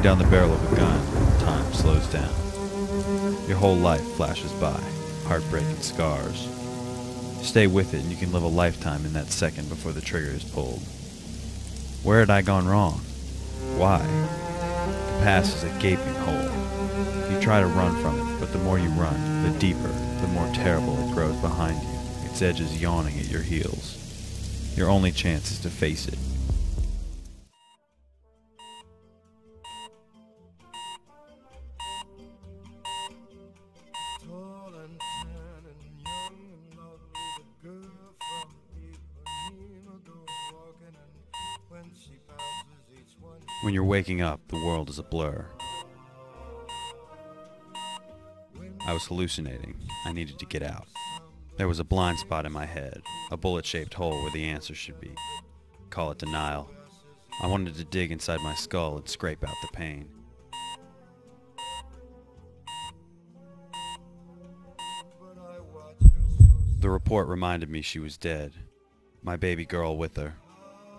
down the barrel of a gun, time slows down. Your whole life flashes by, heartbreak and scars. Stay with it and you can live a lifetime in that second before the trigger is pulled. Where had I gone wrong? Why? The past is a gaping hole. You try to run from it, but the more you run, the deeper, the more terrible it grows behind you, its edges yawning at your heels. Your only chance is to face it. When you're waking up, the world is a blur. I was hallucinating. I needed to get out. There was a blind spot in my head, a bullet-shaped hole where the answer should be. Call it denial. I wanted to dig inside my skull and scrape out the pain. The report reminded me she was dead. My baby girl with her.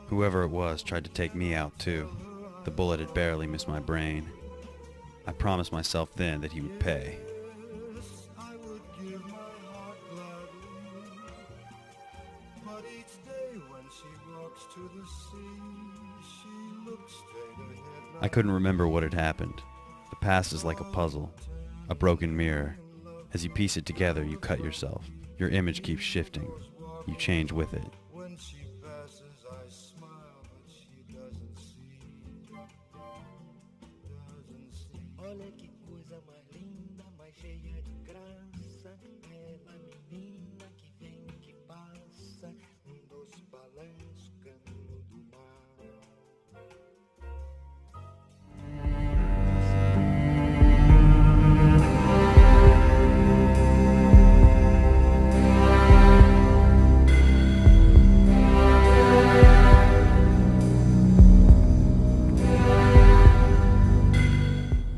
Whoever it was tried to take me out too. The bullet had barely missed my brain. I promised myself then that he would pay. I couldn't remember what had happened. The past is like a puzzle, a broken mirror. As you piece it together, you cut yourself. Your image keeps shifting. You change with it.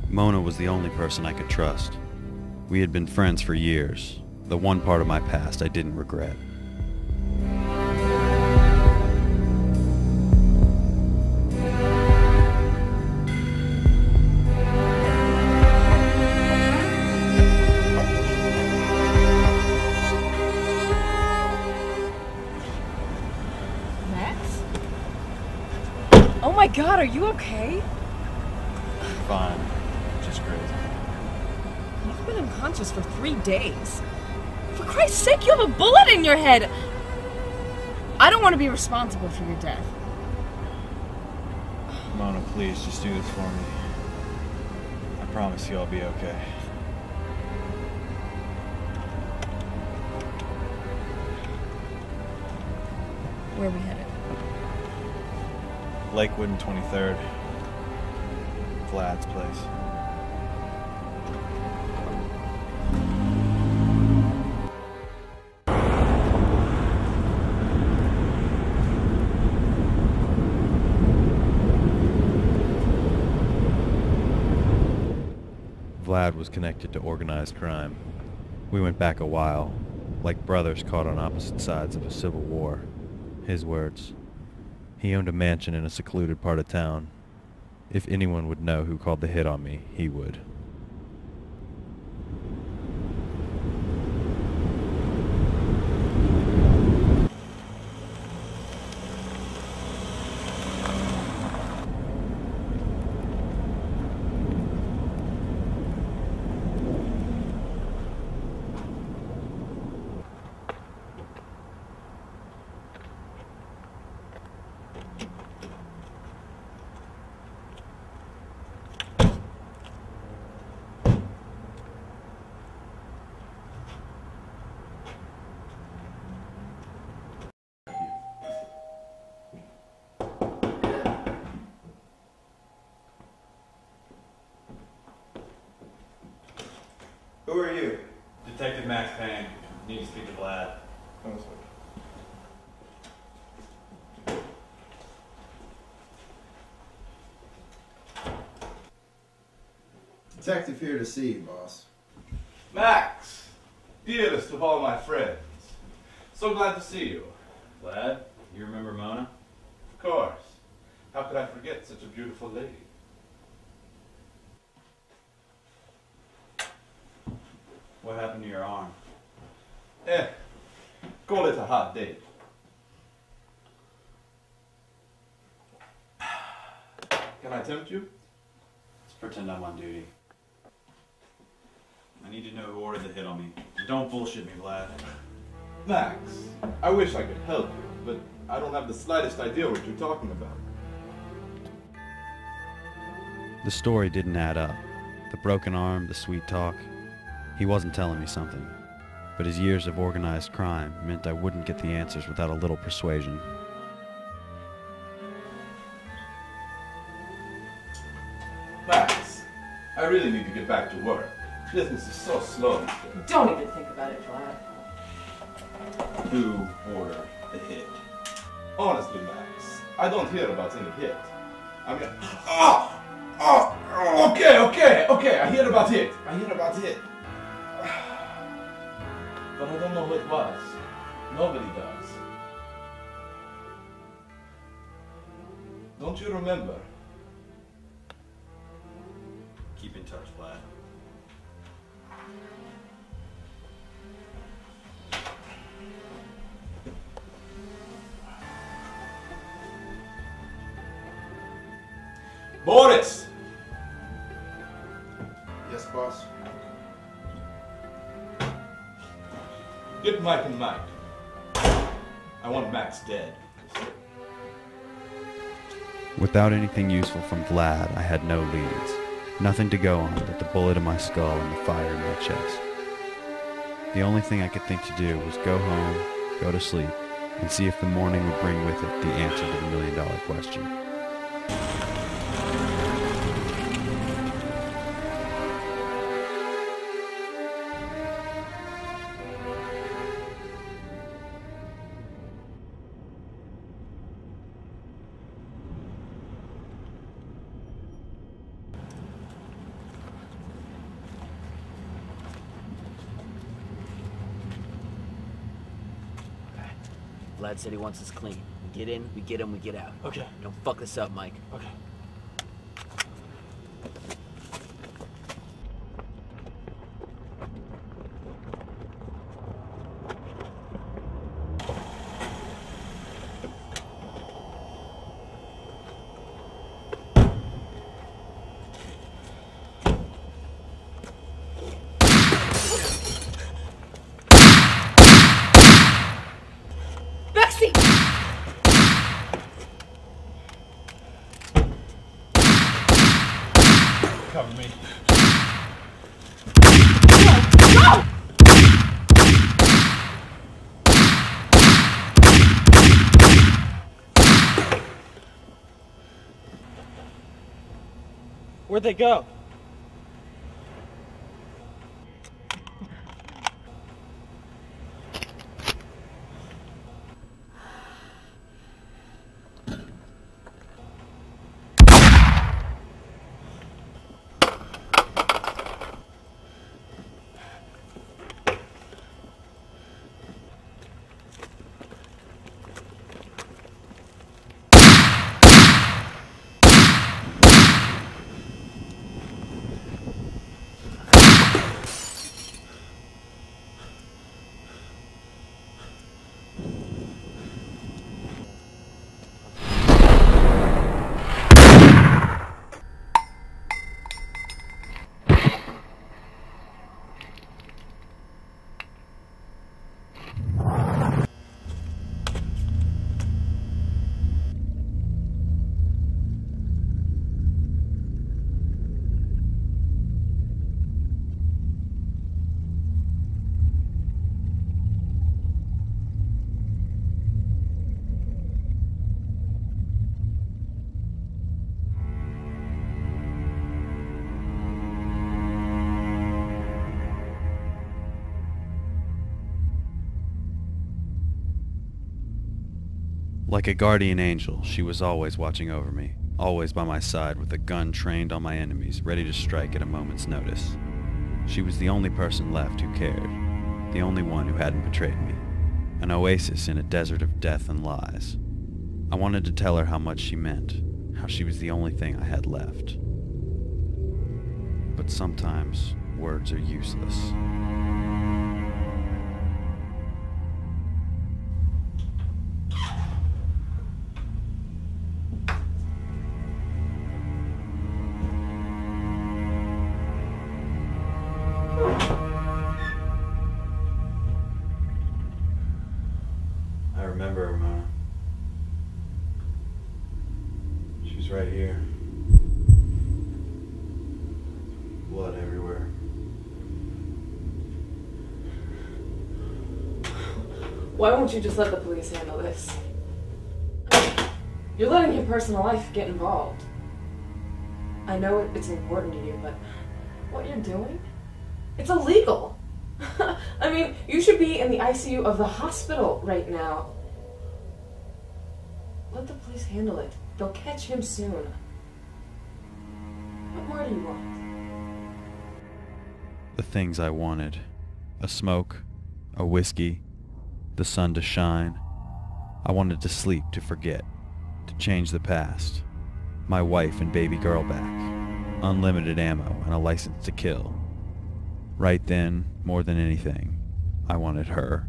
Mona was the only person I could trust. We had been friends for years, the one part of my past I didn't regret. Max? Oh my God, are you okay? Fine. Just crazy. You've been unconscious for 3 days. For Christ's sake, you have a bullet in your head! I don't want to be responsible for your death. Mona, please, just do this for me. I promise you I'll be okay. Where are we headed? Lakewood and 23rd. Vlad's place. Vlad was connected to organized crime. We went back a while, like brothers caught on opposite sides of a civil war. His words. He owned a mansion in a secluded part of town. If anyone would know who called the hit on me, he would. Who are you? Detective Max Payne. Need to speak to Vlad. Detective here to see you, boss. Max, dearest of all my friends. So glad to see you. Vlad, you remember Mona? Of course. How could I forget such a beautiful lady? What happened to your arm? Call it a hot date. Can I tempt you? Let's pretend I'm on duty. I need to know who ordered the hit on me. Don't bullshit me, Vlad. Max, I wish I could help you, but I don't have the slightest idea what you're talking about. The story didn't add up. The broken arm, the sweet talk. He wasn't telling me something. But his years of organized crime meant I wouldn't get the answers without a little persuasion. Max, I really need to get back to work. Business is so slow these days. Don't even think about it, Vlad. Who ordered the hit? Honestly, Max, I don't hear about any hit. I mean, okay, I hear about it. But I don't know who it was. Nobody does. Don't you remember? Keep in touch, Vlad. Boris! Yes, boss. Get Mike and Mike. I want Max dead. Without anything useful from Vlad, I had no leads. Nothing to go on but the bullet in my skull and the fire in my chest. The only thing I could think to do was go home, go to sleep, and see if the morning would bring with it the answer to the million-dollar question. Vlad said he wants us clean. We get in, we get him, we get out. Okay. Don't fuck this up, Mike. Okay. Cover me. Where'd they go? Like a guardian angel, she was always watching over me, always by my side with a gun trained on my enemies, ready to strike at a moment's notice. She was the only person left who cared, the only one who hadn't betrayed me, an oasis in a desert of death and lies. I wanted to tell her how much she meant, how she was the only thing I had left. But sometimes words are useless. remember her, Mona. She was right here. Blood everywhere. Why won't you just let the police handle this? You're letting your personal life get involved. I know it's important to you, but what you're doing? It's illegal. I mean, you should be in the ICU of the hospital right now. Let the police handle it. They'll catch him soon. What more do you want? The things I wanted. A smoke, a whiskey, the sun to shine. I wanted to sleep, to forget, to change the past. My wife and baby girl back. Unlimited ammo and a license to kill. Right then, more than anything, I wanted her.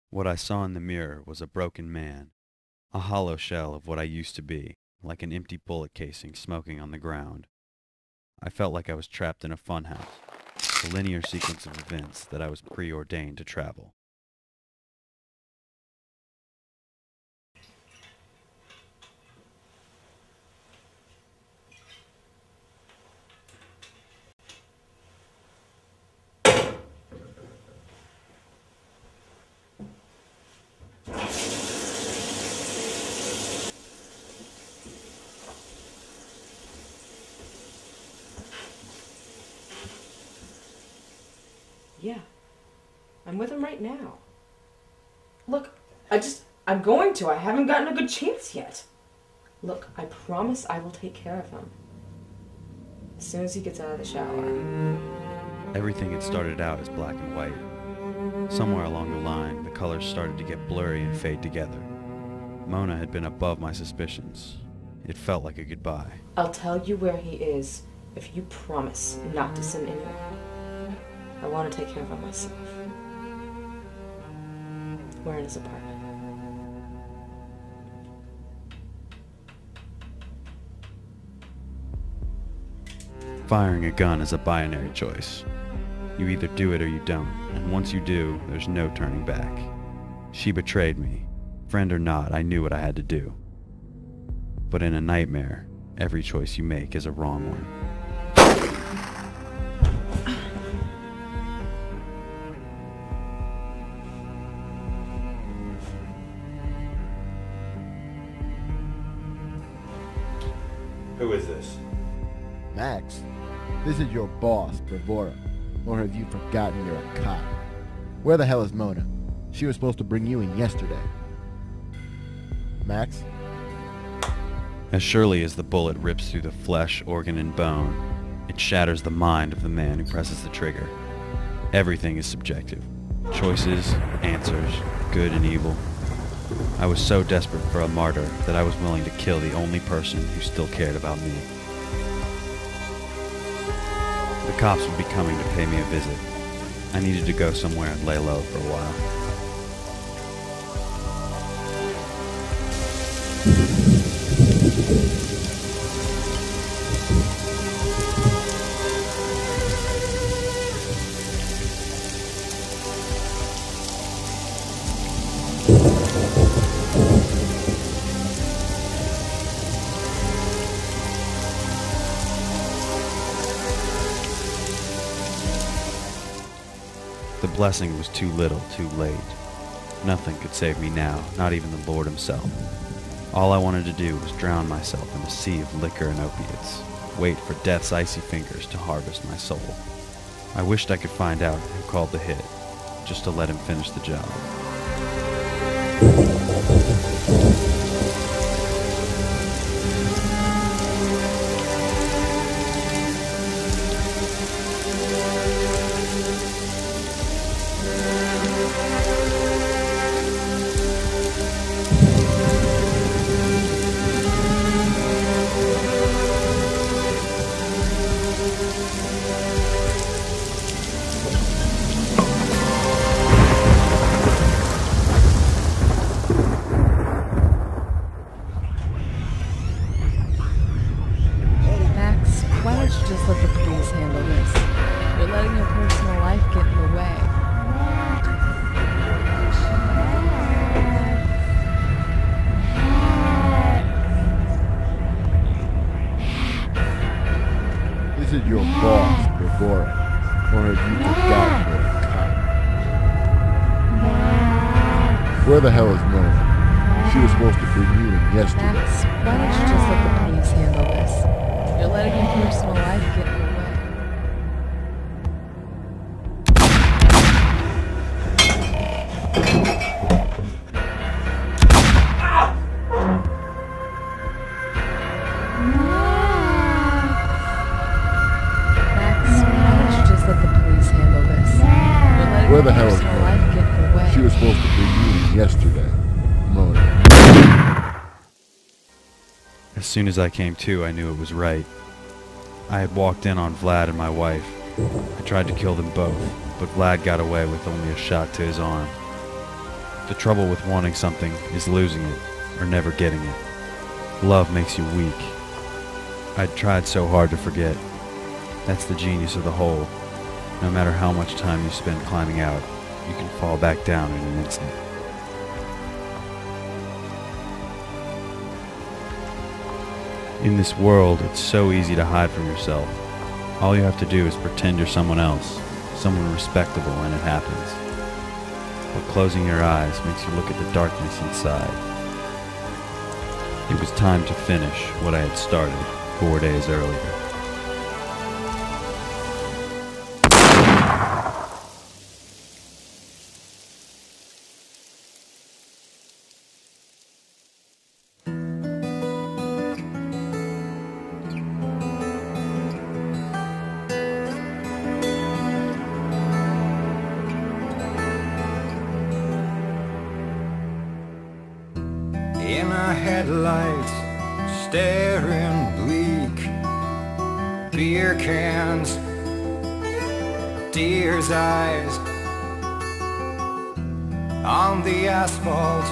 What I saw in the mirror was a broken man, a hollow shell of what I used to be, like an empty bullet casing smoking on the ground. I felt like I was trapped in a funhouse, a linear sequence of events that I was preordained to travel. Yeah. I'm with him right now. Look, I'm going to. I haven't gotten a good chance yet. Look, I promise I will take care of him. As soon as he gets out of the shower. Everything had started out as black and white. Somewhere along the line, the colors started to get blurry and fade together. Mona had been above my suspicions. It felt like a goodbye. I'll tell you where he is if you promise not to send anyone. I want to take care of him myself. We're in his apartment. Firing a gun is a binary choice. You either do it or you don't, and once you do, there's no turning back. She betrayed me. Friend or not, I knew what I had to do. But in a nightmare, every choice you make is a wrong one. Who is this? Max, this is your boss, Bravura. Or have you forgotten you're a cop? Where the hell is Mona? She was supposed to bring you in yesterday. Max? As surely as the bullet rips through the flesh, organ, and bone, it shatters the mind of the man who presses the trigger. Everything is subjective. Choices, answers, good and evil. I was so desperate for a martyr that I was willing to kill the only person who still cared about me. The cops would be coming to pay me a visit. I needed to go somewhere and lay low for a while. The blessing was too little, too late. Nothing could save me now, not even the Lord himself. All I wanted to do was drown myself in a sea of liquor and opiates, wait for death's icy fingers to harvest my soul. I wished I could find out who called the hit, just to let him finish the job. the hell is Mona? She was supposed to bring you in yesterday. Max, why don't you just let the police handle this? You're letting your personal life get in the way. Where the hell is Mona? She was supposed to bring you in yesterday. Mona. As soon as I came to, I knew it was right. I had walked in on Vlad and my wife. I tried to kill them both, but Vlad got away with only a shot to his arm. The trouble with wanting something is losing it, or never getting it. Love makes you weak. I'd tried so hard to forget. That's the genius of the hole. No matter how much time you spend climbing out, you can fall back down in an instant. In this world, it's so easy to hide from yourself. All you have to do is pretend you're someone else, someone respectable, and it happens. But closing your eyes makes you look at the darkness inside. It was time to finish what I had started 4 days earlier. In our headlights, staring bleak, beer cans, deer's eyes on the asphalt,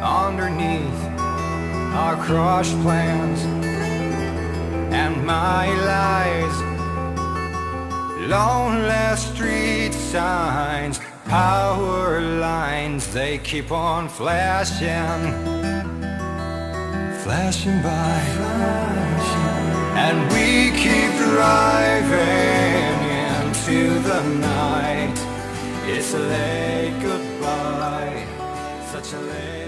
underneath our crushed plans and my lies, lonely street signs, power lines, they keep on flashing by, and we keep driving into the night. It's a late goodbye, such a late